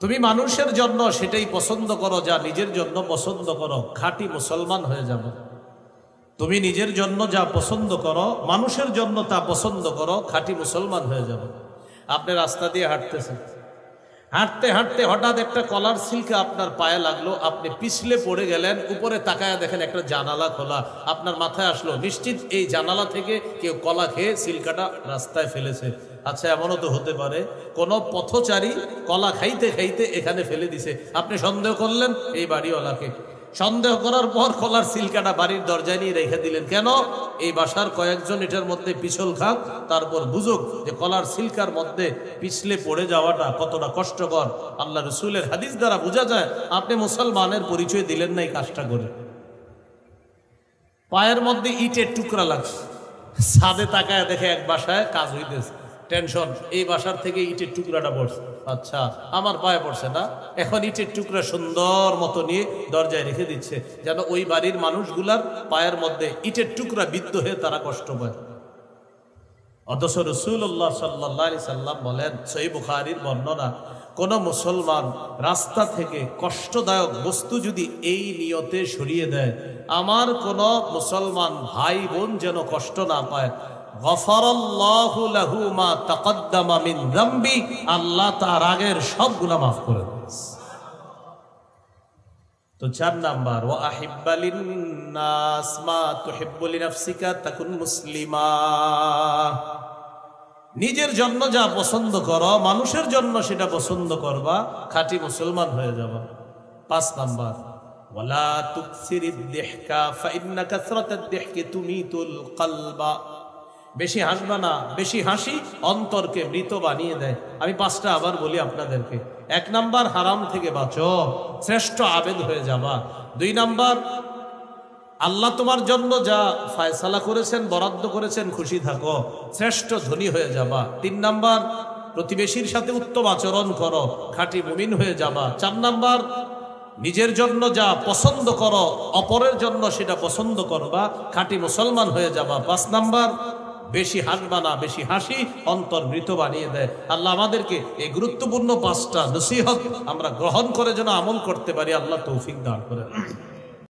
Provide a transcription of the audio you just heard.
তুমি মানুষের জন্য সেটাই পছন্দ করো যা নিজের জন্য পছন্দ করো, খাঁটি মুসলমান হয়ে যাবে। তুমি নিজের জন্য যা পছন্দ করো, মানুষের জন্য তা পছন্দ করো, খাঁটি মুসলমান হয়ে যাবে। আপনি রাস্তা দিয়ে হাঁটতেছেন, হাঁটতে হাঁটতে হঠাৎ একটা কলার সিল্কে আপনার পায়ে লাগলো, আপনি পিছলে পড়ে গেলেন, উপরে তাকায় দেখেন একটা জানালা খোলা। আপনার মাথায় আসলো নিশ্চিত এই জানালা থেকে কেউ কলা খেয়ে সিল্কাটা রাস্তায় ফেলেছে। আচ্ছা, এমনও তো হতে পারে কোনো পথচারী কলা খাইতে খাইতে এখানে ফেলে দিছে, আপনি সন্দেহ করলেন এই বাড়িওয়ালাকে। সন্দেহ করার পর কলার সিলকাটা বাড়ির দরজায় নিয়ে রেখে দিলেন। কেন? এই বাসার কয়েকজন এটার মধ্যে পিছল খাক, তারপর বুঝুক যে কলার সিলকার মধ্যে পিছলে পড়ে যাওয়াটা কতটা কষ্টকর। আল্লাহ রসুলের হাদিস দ্বারা বোঝা যায় আপনি মুসলমানের পরিচয় দিলেন না এই কাজটা করে। পায়ের মধ্যে ইটের টুকরা লাগছে, ছাদে তাকায় দেখে এক বাসায় কাজ হইতেছে, টেনশন, এই বাসার থেকে ইটের টুকরাটা পড়ছে। আচ্ছা, আমার পায়ে পড়ছে না, এখন ইটের টুকরা সুন্দর মতো নিয়ে দরজায় রেখে দিচ্ছে যেন ওই বাড়ির মানুষগুলার পায়ের মধ্যে ইটের টুকরা বিদ্ধ হয়ে তারা কষ্ট পায়। অথচ রাসূলুল্লাহ সাল্লাল্লাহু আলাইহি সাল্লাম বলেন, সহিহ বুখারীর বর্ণনা, কোন মুসলমান রাস্তা থেকে কষ্টদায়ক বস্তু যদি এই নিয়তে সরিয়ে দেয়, আমার কোন মুসলমান ভাই বোন যেন কষ্ট না পায়, গফারাল্লাহু লাহু মা তাকদ্দামা মিন যামবি, আল্লাহ তার আগের সব গুনাহ মাফ করে দেন। তো 4 নাম্বার, ওয়া আহিব্বা লিন-নাস মা তুহিব্বু লিনাফসিকা তাকুন মুসলিমা। নিজের জন্য যা পছন্দ করো, মানুষের জন্য সেটা পছন্দ করবা, খাঁটি মুসলমান হয়ে যাবা। 5 নাম্বার, ওয়ালা তুকসিরিদ দিহকা ফাইন্না কাসরাতাদ দিহকি তুমিতুল কলবা। বেশি হাসবা না, বেশি হাসি অন্তরকে মৃত বানিয়ে দেয়। আমি 5টা আবার বলি আপনাদেরকে। 1 নাম্বার, হারাম থেকে বাঁচো, শ্রেষ্ঠ আবেদ হয়ে যাবা। 2 নাম্বার, আল্লাহ তোমার জন্য যা ফয়সালা করেছেন, বরাদ্দ করেছেন, খুশি থাকো, শ্রেষ্ঠ ধনী হয়ে যাবা। 3 নাম্বার, প্রতিবেশীর সাথে উত্তম আচরণ করো, খাঁটি মুমিন হয়ে যাবা। 4 নাম্বার, নিজের জন্য যা পছন্দ করো, অপরের জন্য সেটা পছন্দ করবা, খাঁটি মুসলমান হয়ে যাবা। 5 নাম্বার, বেশি হাসবা না, বেশি হাসি অন্তর মৃত বানিয়ে দেয়। আল্লাহ আমাদেরকে এই গুরুত্বপূর্ণ 5টা নসিহত আমরা গ্রহণ করে যেন আমল করতে পারি, আল্লাহ তৌফিক দান করেন।